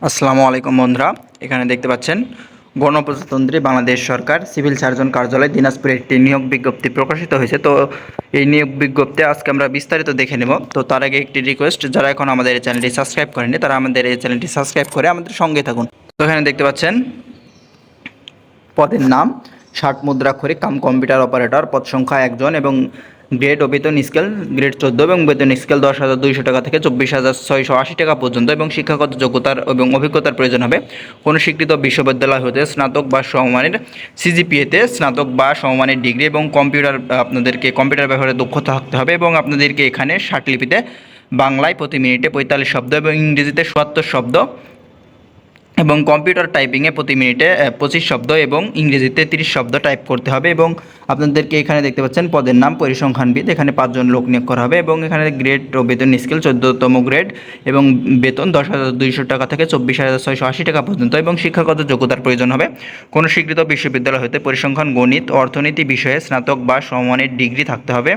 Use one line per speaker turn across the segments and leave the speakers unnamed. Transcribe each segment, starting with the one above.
আসসালামু আলাইকুম বন্ধুরা, এখানে দেখতে পাচ্ছেন গণপ্রজাতন্ত্রী বাংলাদেশ সরকার সিভিল সার্জন কার্যালয় দিনাজপুরে একটি নিয়োগ বিজ্ঞপ্তি প্রকাশিত হয়েছে। তো এই নিয়োগ বিজ্ঞপ্তি আজকে আমরা বিস্তারিত দেখে নেব। তো তার আগে একটি রিকোয়েস্ট, যারা এখন আমাদের এই চ্যানেলটি সাবস্ক্রাইব করেনি তারা আমাদের এই চ্যানেলটি সাবস্ক্রাইব করে আমাদের সঙ্গে থাকুন। তো এখানে দেখতে পাচ্ছেন পদের নাম 60 মুদ্রাক্ষরিক কাম কম্পিউটার অপারেটর, পদ সংখ্যা 1 জন এবং গ্রেড ও বেতন স্কেল গ্রেড 14 এবং বেতন স্কেল 10,200 টাকা থেকে 24,680 টাকা পর্যন্ত এবং শিক্ষাগত যোগ্যতার এবং অভিজ্ঞতার প্রয়োজন হবে। কোনো স্বীকৃত বিশ্ববিদ্যালয় হতে স্নাতক বা সমমানের সিজিপিএতে স্নাতক বা সমমানের ডিগ্রি এবং আপনাদেরকে কম্পিউটার ব্যবহারে দক্ষতা থাকতে হবে এবং আপনাদেরকে এখানে লিপিতে বাংলায় প্রতি মিনিটে 45 শব্দ এবং ইংরেজিতে 77 শব্দ এবং কম্পিউটার টাইপিংয়ে প্রতি মিনিটে 25 শব্দ এবং ইংরেজিতে 30 শব্দ টাইপ করতে হবে। এবং আপনাদেরকে এখানে দেখতে পাচ্ছেন পদের নাম পরিসংখ্যানবিদ, এখানে 5 জন লোক নিয়োগ করা হবে এবং এখানে গ্রেড ও বেতন স্কেল 14তম গ্রেড এবং বেতন 10,200 টাকা থেকে 24,680 টাকা পর্যন্ত এবং শিক্ষাগত যোগ্যতার প্রয়োজন হবে। কোনো স্বীকৃত বিশ্ববিদ্যালয় হতে পরিসংখ্যান, গণিত ও অর্থনীতি বিষয়ে স্নাতক বা সমমানের ডিগ্রি থাকতে হবে।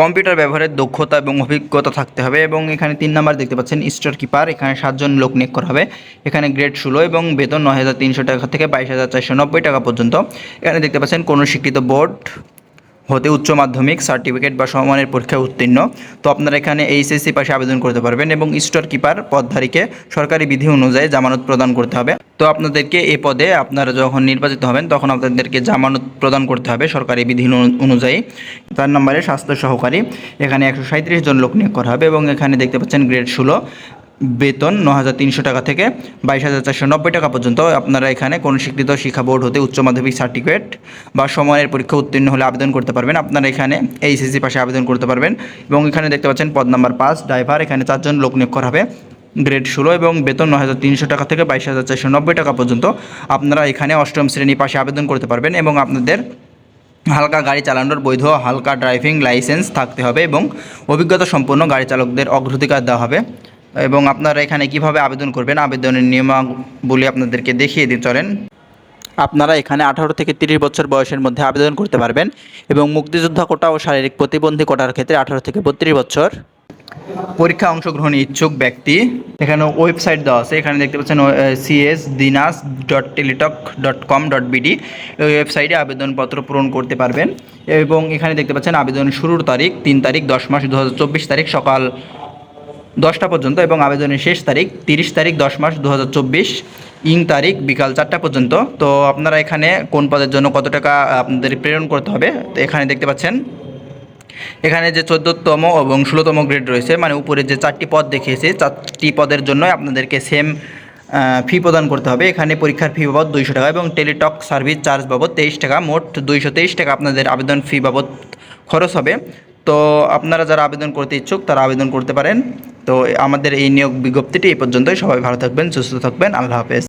কম্পিউটার ব্যবহারের দক্ষতা এবং অভিজ্ঞতা থাকতে হবে এবং এখানে 3 নাম্বার দেখতে পাচ্ছেন স্টোর কিপার, এখানে 7 জন লোক নিয়োগ করা হবে। এখানে গ্রেড 16 এবং বেতন 9,300 টাকা থেকে 22,490 টাকা পর্যন্ত। এখানে দেখতে পাচ্ছেন কোনো স্বীকৃত বোর্ড হতে উচ্চ মাধ্যমিক সার্টিফিকেট বা সমমানের পরীক্ষায় উত্তীর্ণ। তো আপনারা এখানে এইচএসসি পাশে আবেদন করতে পারবেন এবং স্টোর কিপার পদধারীকে সরকারি বিধি অনুযায়ী জামানত প্রদান করতে হবে। তো আপনাদেরকে এই পদে আপনারা যখন নির্বাচিত হবেন তখন আপনাদেরকে জামানত প্রদান করতে হবে সরকারি বিধি অনুযায়ী। 4 নম্বরে স্বাস্থ্য সহকারী, এখানে 137 জন লোক নিয়োগ করা হবে এবং এখানে দেখতে পাচ্ছেন গ্রেড 16, বেতন 9,300 টাকা থেকে 22,490 টাকা পর্যন্ত। আপনারা এখানে কোনো স্বীকৃত শিক্ষা বোর্ড হতে উচ্চ মাধ্যমিক সার্টিফিকেট বা সময়ের পরীক্ষা উত্তীর্ণ হলে আবেদন করতে পারবেন। আপনারা এখানে এইচএসসি পাশে আবেদন করতে পারবেন এবং এখানে দেখতে পাচ্ছেন পদ নাম্বার 5 ড্রাইভার, এখানে 4 জন লোক নিয়োগ করা হবে। গ্রেড 16 এবং বেতন 9,300 টাকা থেকে 22,490 টাকা পর্যন্ত। আপনারা এখানে 8ম শ্রেণী পাশে আবেদন করতে পারবেন এবং আপনাদের হালকা গাড়ি চালানোর বৈধ হালকা ড্রাইভিং লাইসেন্স থাকতে হবে এবং অভিজ্ঞতা সম্পন্ন গাড়ি চালকদের অগ্রাধিকার দেওয়া হবে। এবং আপনারা এখানে কিভাবে আবেদন করবেন, আবেদনের নিয়মাবলী আপনাদেরকে দেখিয়ে দিতে চলেন। আপনারা এখানে 18 থেকে 30 বছর বয়সের মধ্যে আবেদন করতে পারবেন এবং মুক্তিযোদ্ধা কোটা ও শারীরিক প্রতিবন্ধী কোটার ক্ষেত্রে 18 থেকে 32 বছর। পরীক্ষা অংশগ্রহণে ইচ্ছুক ব্যক্তি, এখানে ওয়েবসাইট দেওয়া আছে, এখানে দেখতে পাচ্ছেন csdinas.teletalk.com.bd, এই ওয়েবসাইটে আবেদনপত্র পূরণ করতে পারবেন। এবং এখানে দেখতে পাচ্ছেন আবেদনের শুরুর তারিখ 3 তারিখ 10 মাস 2024 তারিখ সকাল 10টা পর্যন্ত এবং আবেদনের শেষ তারিখ 30 তারিখ 10 মাস 2024 তারিখ বিকাল 4টা পর্যন্ত। তো আপনারা এখানে কোন পদের জন্য কত টাকা আপনাদের প্রেরণ করতে হবে, তো এখানে দেখতে পাচ্ছেন এখানে যে 14তম এবং 16তম গ্রেড রয়েছে, মানে উপরে যে 4টি পদ দেখিয়েছে 4টি পদের জন্য আপনাদেরকে সেম ফি প্রদান করতে হবে। এখানে পরীক্ষার ফি বাবদ 200 টাকা এবং টেলিটক সার্ভিস চার্জ বাবদ 23 টাকা, মোট 223 টাকা আপনাদের আবেদন ফি বাবদ খরচ হবে। তো আপনারা যারা আবেদন করতে ইচ্ছুক তারা আবেদন করতে পারেন। তো আমাদের এই নিয়োগ বিজ্ঞপ্তিটি এই পর্যন্তই। সবাই ভালো থাকবেন, সুস্থ থাকবেন, আল্লাহ হাফেজ।